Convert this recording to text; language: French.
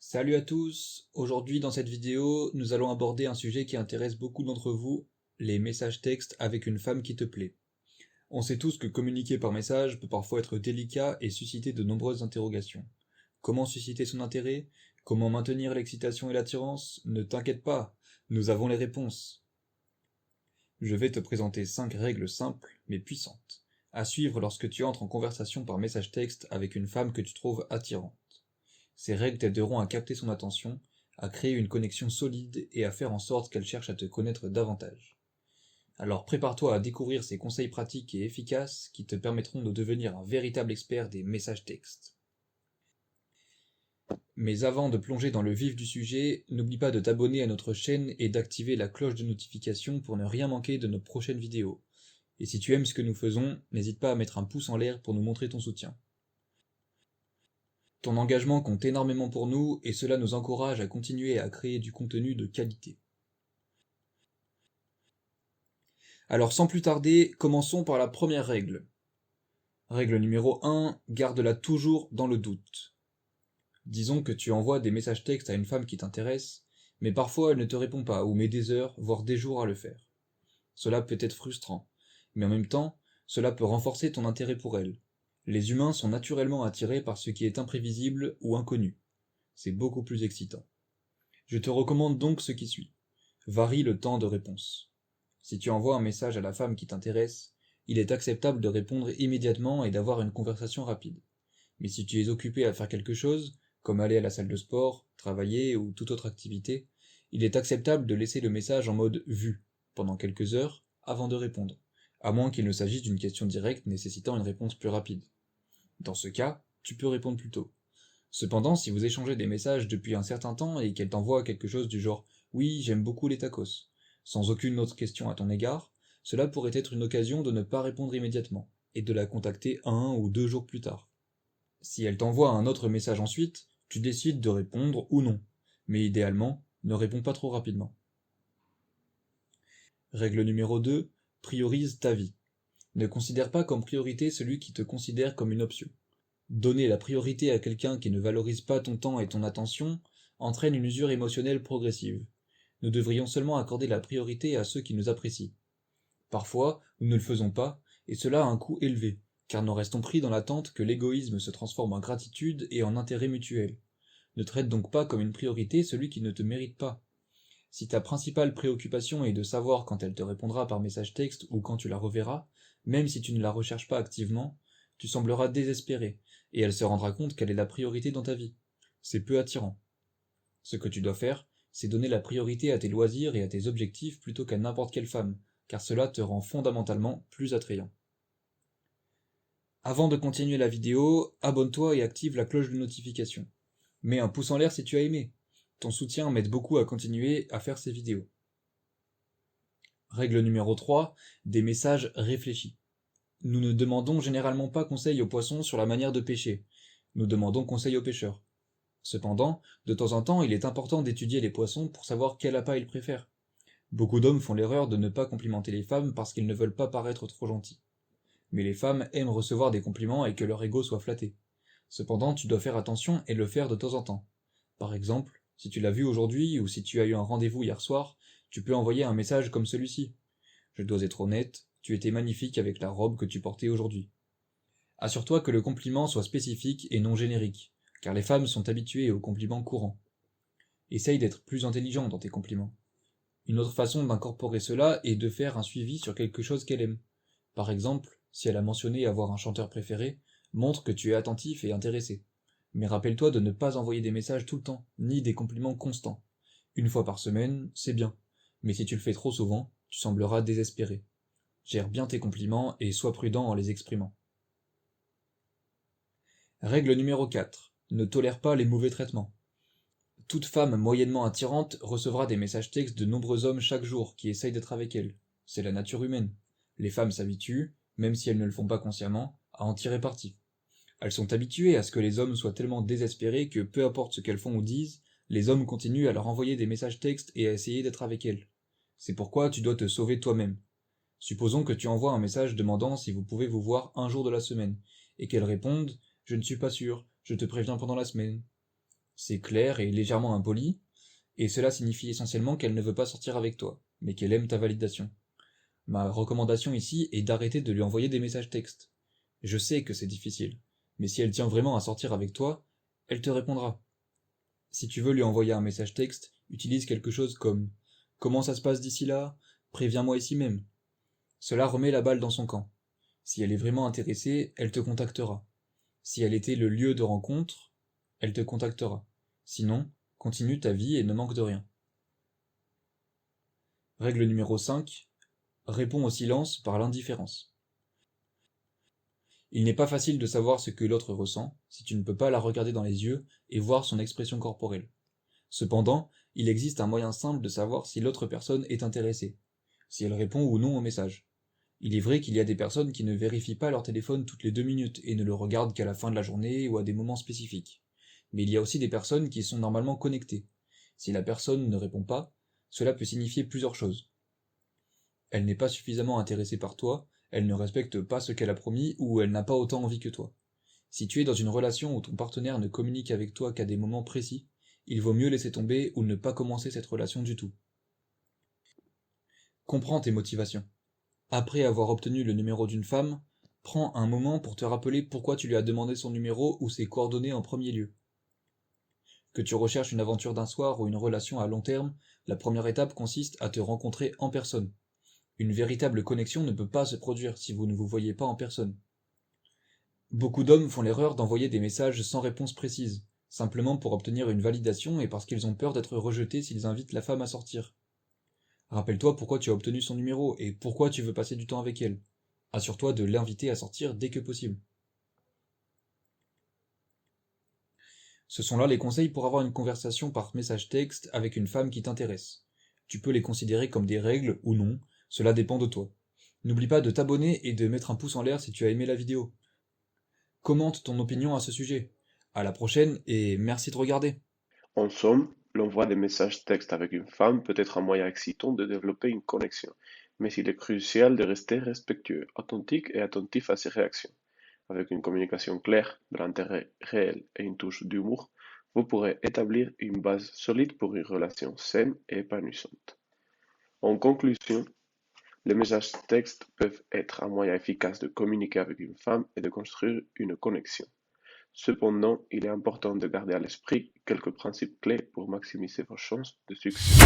Salut à tous, aujourd'hui dans cette vidéo, nous allons aborder un sujet qui intéresse beaucoup d'entre vous, les messages textes avec une femme qui te plaît. On sait tous que communiquer par message peut parfois être délicat et susciter de nombreuses interrogations. Comment susciter son intérêt? Comment maintenir l'excitation et l'attirance? Ne t'inquiète pas, nous avons les réponses. Je vais te présenter 5 règles simples mais puissantes, à suivre lorsque tu entres en conversation par message texte avec une femme que tu trouves attirante. Ces règles t'aideront à capter son attention, à créer une connexion solide et à faire en sorte qu'elle cherche à te connaître davantage. Alors prépare-toi à découvrir ces conseils pratiques et efficaces qui te permettront de devenir un véritable expert des messages textes. Mais avant de plonger dans le vif du sujet, n'oublie pas de t'abonner à notre chaîne et d'activer la cloche de notification pour ne rien manquer de nos prochaines vidéos. Et si tu aimes ce que nous faisons, n'hésite pas à mettre un pouce en l'air pour nous montrer ton soutien. Ton engagement compte énormément pour nous et cela nous encourage à continuer à créer du contenu de qualité. Alors sans plus tarder, commençons par la première règle. Règle numéro 1, garde-la toujours dans le doute. Disons que tu envoies des messages textes à une femme qui t'intéresse, mais parfois elle ne te répond pas ou met des heures, voire des jours à le faire. Cela peut être frustrant, mais en même temps, cela peut renforcer ton intérêt pour elle. Les humains sont naturellement attirés par ce qui est imprévisible ou inconnu. C'est beaucoup plus excitant. Je te recommande donc ce qui suit. Varie le temps de réponse. Si tu envoies un message à la femme qui t'intéresse, il est acceptable de répondre immédiatement et d'avoir une conversation rapide. Mais si tu es occupé à faire quelque chose, comme aller à la salle de sport, travailler ou toute autre activité, il est acceptable de laisser le message en mode vu pendant quelques heures avant de répondre, à moins qu'il ne s'agisse d'une question directe nécessitant une réponse plus rapide. Dans ce cas, tu peux répondre plus tôt. Cependant, si vous échangez des messages depuis un certain temps et qu'elle t'envoie quelque chose du genre «Oui, j'aime beaucoup les tacos», sans aucune autre question à ton égard, cela pourrait être une occasion de ne pas répondre immédiatement, et de la contacter 1 ou 2 jours plus tard. Si elle t'envoie un autre message ensuite, tu décides de répondre ou non, mais idéalement, ne réponds pas trop rapidement. Règle numéro 2, priorise ta vie. Ne considère pas comme priorité celui qui te considère comme une option. Donner la priorité à quelqu'un qui ne valorise pas ton temps et ton attention entraîne une usure émotionnelle progressive. Nous devrions seulement accorder la priorité à ceux qui nous apprécient. Parfois, nous ne le faisons pas, et cela a un coût élevé, car nous restons pris dans l'attente que l'égoïsme se transforme en gratitude et en intérêt mutuel. Ne traite donc pas comme une priorité celui qui ne te mérite pas. Si ta principale préoccupation est de savoir quand elle te répondra par message texte ou quand tu la reverras, même si tu ne la recherches pas activement, tu sembleras désespéré, et elle se rendra compte qu'elle est la priorité dans ta vie. C'est peu attirant. Ce que tu dois faire, c'est donner la priorité à tes loisirs et à tes objectifs plutôt qu'à n'importe quelle femme, car cela te rend fondamentalement plus attrayant. Avant de continuer la vidéo, abonne-toi et active la cloche de notification. Mets un pouce en l'air si tu as aimé. Ton soutien m'aide beaucoup à continuer à faire ces vidéos. Règle numéro 3, des messages réfléchis. Nous ne demandons généralement pas conseil aux poissons sur la manière de pêcher. Nous demandons conseil aux pêcheurs. Cependant, de temps en temps, il est important d'étudier les poissons pour savoir quel appât ils préfèrent. Beaucoup d'hommes font l'erreur de ne pas complimenter les femmes parce qu'ils ne veulent pas paraître trop gentils. Mais les femmes aiment recevoir des compliments et que leur ego soit flatté. Cependant, tu dois faire attention et le faire de temps en temps. Par exemple, si tu l'as vu aujourd'hui ou si tu as eu un rendez-vous hier soir, tu peux envoyer un message comme celui-ci. Je dois être honnête, tu étais magnifique avec la robe que tu portais aujourd'hui. Assure-toi que le compliment soit spécifique et non générique, car les femmes sont habituées aux compliments courants. Essaye d'être plus intelligent dans tes compliments. Une autre façon d'incorporer cela est de faire un suivi sur quelque chose qu'elle aime. Par exemple, si elle a mentionné avoir un chanteur préféré, montre que tu es attentif et intéressé. Mais rappelle-toi de ne pas envoyer des messages tout le temps, ni des compliments constants. Une fois par semaine, c'est bien. Mais si tu le fais trop souvent, tu sembleras désespéré. Gère bien tes compliments et sois prudent en les exprimant. Règle numéro 4. Ne tolère pas les mauvais traitements. Toute femme moyennement attirante recevra des messages textes de nombreux hommes chaque jour qui essayent d'être avec elle. C'est la nature humaine. Les femmes s'habituent, même si elles ne le font pas consciemment, à en tirer parti. Elles sont habituées à ce que les hommes soient tellement désespérés que peu importe ce qu'elles font ou disent, les hommes continuent à leur envoyer des messages textes et à essayer d'être avec elles. C'est pourquoi tu dois te sauver toi-même. Supposons que tu envoies un message demandant si vous pouvez vous voir un jour de la semaine, et qu'elle réponde « Je ne suis pas sûr, je te préviens pendant la semaine ». C'est clair et légèrement impoli, et cela signifie essentiellement qu'elle ne veut pas sortir avec toi, mais qu'elle aime ta validation. Ma recommandation ici est d'arrêter de lui envoyer des messages textes. Je sais que c'est difficile, mais si elle tient vraiment à sortir avec toi, elle te répondra. Si tu veux lui envoyer un message texte, utilise quelque chose comme comment ça se passe d'ici là? Préviens-moi ici même. Cela remet la balle dans son camp. Si elle est vraiment intéressée, elle te contactera. Si elle était le lieu de rencontre, elle te contactera. Sinon, continue ta vie et ne manque de rien. Règle numéro 5. Réponds au silence par l'indifférence. Il n'est pas facile de savoir ce que l'autre ressent si tu ne peux pas la regarder dans les yeux et voir son expression corporelle. Cependant, il existe un moyen simple de savoir si l'autre personne est intéressée, si elle répond ou non au message. Il est vrai qu'il y a des personnes qui ne vérifient pas leur téléphone toutes les 2 minutes et ne le regardent qu'à la fin de la journée ou à des moments spécifiques. Mais il y a aussi des personnes qui sont normalement connectées. Si la personne ne répond pas, cela peut signifier plusieurs choses. Elle n'est pas suffisamment intéressée par toi, elle ne respecte pas ce qu'elle a promis ou elle n'a pas autant envie que toi. Si tu es dans une relation où ton partenaire ne communique avec toi qu'à des moments précis, il vaut mieux laisser tomber ou ne pas commencer cette relation du tout. Comprends tes motivations. Après avoir obtenu le numéro d'une femme, prends un moment pour te rappeler pourquoi tu lui as demandé son numéro ou ses coordonnées en premier lieu. Que tu recherches une aventure d'un soir ou une relation à long terme, la première étape consiste à te rencontrer en personne. Une véritable connexion ne peut pas se produire si vous ne vous voyez pas en personne. Beaucoup d'hommes font l'erreur d'envoyer des messages sans réponse précise, simplement pour obtenir une validation et parce qu'ils ont peur d'être rejetés s'ils invitent la femme à sortir. Rappelle-toi pourquoi tu as obtenu son numéro et pourquoi tu veux passer du temps avec elle. Assure-toi de l'inviter à sortir dès que possible. Ce sont là les conseils pour avoir une conversation par message texte avec une femme qui t'intéresse. Tu peux les considérer comme des règles ou non, cela dépend de toi. N'oublie pas de t'abonner et de mettre un pouce en l'air si tu as aimé la vidéo. Commente ton opinion à ce sujet. À la prochaine et merci de regarder. En somme, l'envoi de messages textes avec une femme peut être un moyen excitant de développer une connexion, mais il est crucial de rester respectueux, authentique et attentif à ses réactions. Avec une communication claire, de l'intérêt réel et une touche d'humour, vous pourrez établir une base solide pour une relation saine et épanouissante. En conclusion, les messages textes peuvent être un moyen efficace de communiquer avec une femme et de construire une connexion. Cependant, il est important de garder à l'esprit quelques principes clés pour maximiser vos chances de succès.